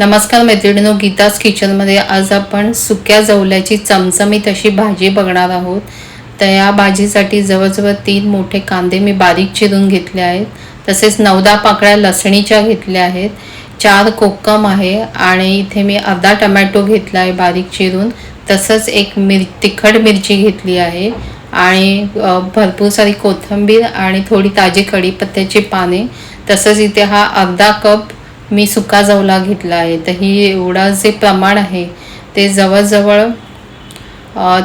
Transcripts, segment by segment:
नमस्कार मैत्रिणींनो, गीताज किचनमध्ये आज आपण सुक्या जवल्याची चमचमीत अशी भाजी बघणार आहोत. तर या भाजीसाठी जवळजवळ 3 मोठे कांदे मी बारीक चिरून घेतले आहेत. तसेच 9-10 पाकळ्या लसणीच्या घेतल्या आहेत. 4 कोकम आहे आणि इथे मी अर्धा टमॅटो घेतला आहे बारीक चिरून. तसंच एक तिखट मिरची घेतली आहे आणि भरपूर सारी कोथिंबीर आणि थोडी ताजी कढीपत्त्याची पाने. तसंच इथे हा अर्धा कप मी सुका जवला घेतला आहे. तर ही एवढा जे प्रमाण आहे ते जवळजवळ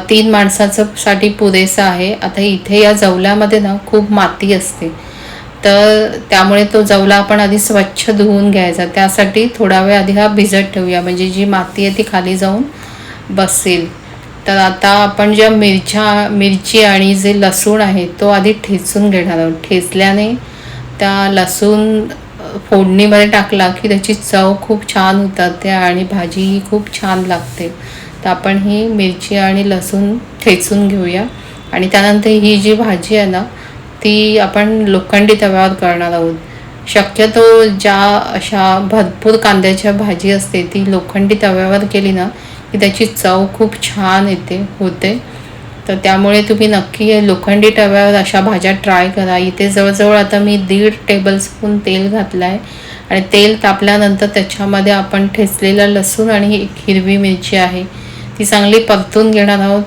3 माणसाचं साठी पुरेसं आहे. आता इथे या जवल्यामध्ये ना खूप माती असते, तर त्यामुळे तो जवला आपण आधी स्वच्छ धुवून घ्यायचा. त्यासाठी थोडा वेळ आधी हा भिजत ठेवूया, म्हणजे जी माती आहे ती खाली जाऊन बसेल. तर आता आपण ज्या मिरची आणि जे लसूण आहे तो आधी ठेचून घेणार आहोत. ठेचल्याने त्या लसूण फोडणीमध्ये टाकला की त्याची चव खूप छान उतरते आणि भाजी खूप छान लागते. तर आपण ही मिरची आणि लसूण ठेचून घेऊया. आणि त्यानंतर ही जी भाजी आहे ना ती आपण लोखंडी तव्यावर करणार आहोत. शक्यतो ज्या अशा भरपूर कांद्याच्या भाजी असते ती लोखंडी तव्यावर केली ना की त्याची चव खूप छान होते. तर त्यामुळे तुम्ही नक्की लोखंडी तव्यावर अशा भाज्या ट्राय करा. इथे जवळजवळ आता मी 1.5 टेबलस्पून तेल घातलं आहे आणि तेल तापल्यानंतर त्याच्यामध्ये आपण ठेचलेला लसूण आणि एक हिरवी मिरची आहे ती चांगली परतून घेणार आहोत.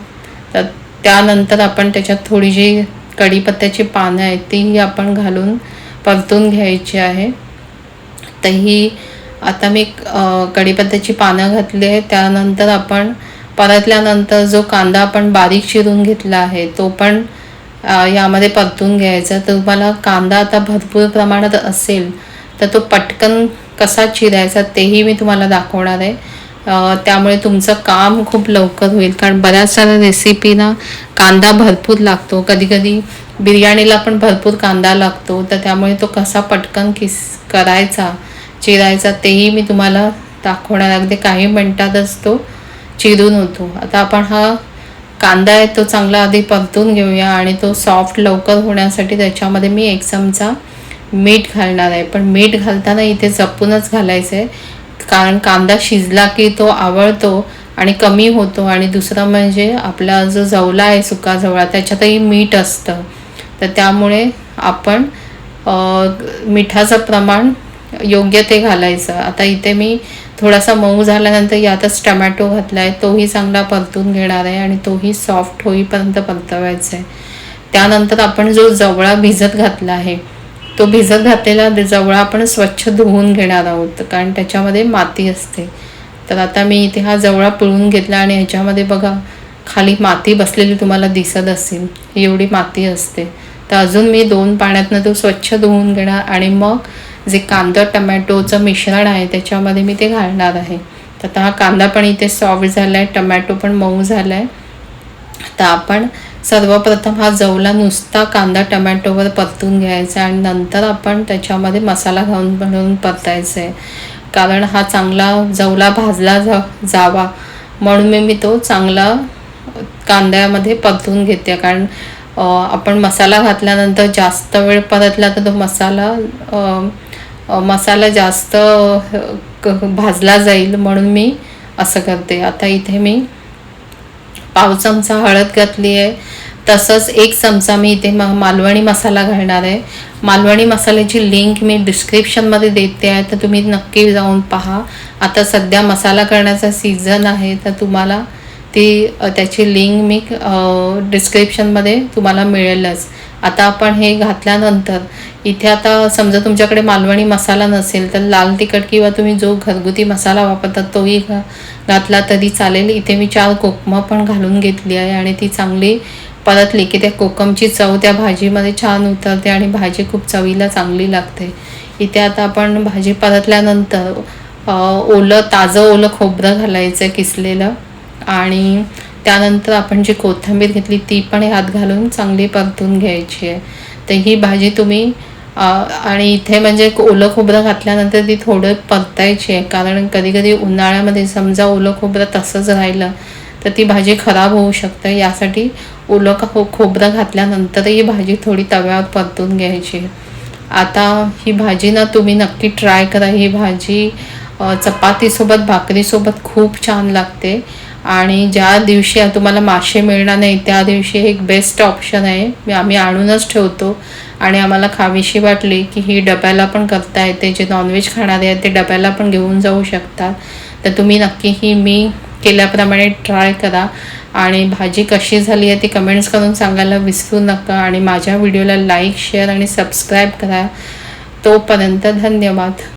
तर त्यानंतर आपण त्याच्यात थोडी जी कढीपत्त्याची पानं आहेत तीही आपण घालून परतून घ्यायची आहे. तर ही आता मी कढीपत्त्याची पानं घातली आहे. त्यानंतर आपण परतल्यानंतर जो कांदा आपण बारीक चिरून घेतला आहे तो पण यामध्ये परतून घ्यायचा. तर तुम्हाला कांदा आता भरपूर प्रमाणात असेल तर तो पटकन कसा चिरायचा तेही मी तुम्हाला दाखवणार आहे. त्यामुळे तुमचं काम खूप लवकर होईल, कारण बऱ्याच साऱ्या रेसिपीना कांदा भरपूर लागतो. कधी बिर्याणीला पण भरपूर कांदा लागतो. तर त्यामुळे तो कसा पटकन चिरायचा तेही मी तुम्हाला दाखवणार. अगदी काही मिनटातच तो चिरून होतो. आता आपण हा कांदा आहे तो चांगला आधी परतून घेऊया आणि तो सॉफ्ट लवकर होण्यासाठी त्याच्यामध्ये मी 1 चमचा मीठ घालणार आहे. पण मीठ घालताना इथे जपूनच घालायचं आहे, कारण कांदा शिजला की तो आवळतो आणि कमी होतो. आणि दुसरं म्हणजे आपला जो जवला आहे सुका जवळा त्याच्यातही मीठ असतं. तर त्यामुळे आपण मिठाचं प्रमाण योग्य ते घालायचं. आता इथे मी थोडासा मऊ झाल्यानंतर यातच टमॅटो घातला आहे, तोही चांगला परतून घेणार आहे आणि तोही सॉफ्ट होईपर्यंत परतवायचा आहे. त्यानंतर आपण जो जवळा भिजत घातला आहे तो भिजत घातलेला जवळा आपण स्वच्छ धुवून घेणार आहोत, कारण त्याच्यामध्ये माती असते. तर आता मी इथे हा जवळा पिळून घेतला आणि ह्याच्यामध्ये बघा खाली माती बसलेली तुम्हाला दिसत असेल, एवढी माती असते. तर अजून मी 2 पाण्यातनं तो स्वच्छ धुवून घेणार आणि मग जे कांदा टमॅटोचं मिश्रण आहे त्याच्यामध्ये मी ते घालणार आहे. तर आता हा कांदा पण इथे सॉफ्ट झाला आहे, टमॅटो पण मऊ झाला आहे. तर आपण सर्वप्रथम हा जवला नुसता कांदा टमॅटोवर परतून घ्यायचा आणि नंतर आपण त्याच्यामध्ये मसाला घालून परतायचा आहे, कारण हा चांगला जवला भाजला जावा म्हणून मी तो चांगला कांद्यामध्ये परतून घेते. कारण आपण मसाला घातल्यानंतर जास्त वेळ परतला तर तो मसाला जास्त भाजला जाईल, म्हणून मी असं करते. आता इथे मी पाव चमचा हळद घातली आहे. तसंच 1 चमचा मी इथे मालवणी मसाला घालणार आहे. मालवणी मसाल्याची लिंक मी डिस्क्रिप्शनमध्ये देते आहे, तर तुम्ही नक्की जाऊन पहा. आता सध्या मसाला करण्याचा सीझन आहे, तर तुम्हाला त्याची लिंक मी डिस्क्रिप्शनमध्ये तुम्हाला मिळेलच. आता आपण हे घातल्यानंतर इथे आता समजा तुमच्याकडे मालवणी मसाला नसेल तर लाल तिखट किंवा तुम्ही जो घरगुती मसाला वापरतात तोही घातला तरी चालेल. इथे मी 4 कोकमं पण घालून घेतली आहे आणि ती चांगली परतली की त्या कोकमची चव त्या भाजीमध्ये छान उतरते आणि भाजी खूप चवीला चांगली लागते. इथे आता आपण भाजी परतल्यानंतर ताजं ओलं खोबरं घालायचं किसलेलं आणि त्यानंतर आपण जी कोथिंबीर घेतली ती पण हात घालून चांगली परतून घ्यायची आहे. तर ही भाजी तुम्ही आणि इथे म्हणजे ओलं खोबरं घातल्यानंतर ती थोडं परतायची आहे, कारण कधी उन्हाळ्यामध्ये समजा ओलं खोबरं तसंच राहिलं तर ती भाजी खराब होऊ शकते. यासाठी ओलं खोबरं घातल्यानंतर ही भाजी थोडी तव्यावर परतून घ्यायची. आता ही भाजी ना तुम्ही नक्की ट्राय करा. ही भाजी चपातीसोबत भाकरीसोबत खूप छान लागते. आणि ज्या दिवशी तुम्हाला मासे मिळणार नाही त्या दिवशी एक बेस्ट ऑप्शन आहे. आम्ही आणूनच ठेवतो आणि आम्हाला खावीशी वाटली की ही डब्याला पण करता येते. जे नॉनव्हेज खाणारे आहेत ते डब्याला पण घेऊन जाऊ शकतात. तर तुम्ही नक्की ही मी केल्याप्रमाणे ट्राय करा. आणि भाजी कशी झाली आहे ती कमेंट्स करून सांगायला विसरू नका. आणि माझ्या व्हिडिओला लाईक, शेअर आणि सबस्क्राईब करा. तोपर्यंत धन्यवाद.